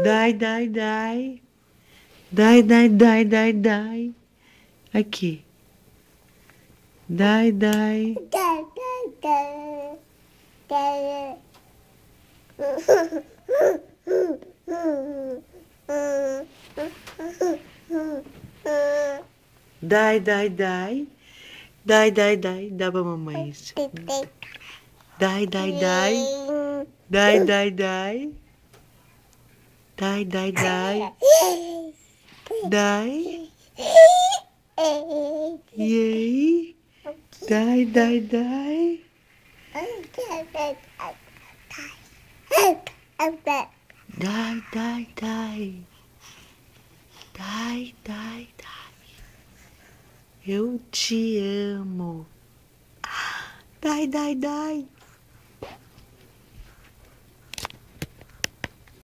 Dai, dai, dai. Dai, dai, dai, dai, dai. Aqui. Dai, dai. Dai, dai, dai. Dai, dai, dai. Dá pra mamãe isso. Dai, dai, dai. Dai, dai, dai. Dai, dai, dai. Dai. E aí? Dai, dai, dai. Dai, dai, dai. Dai, dai, dai. Eu te amo. Dai, dai, dai.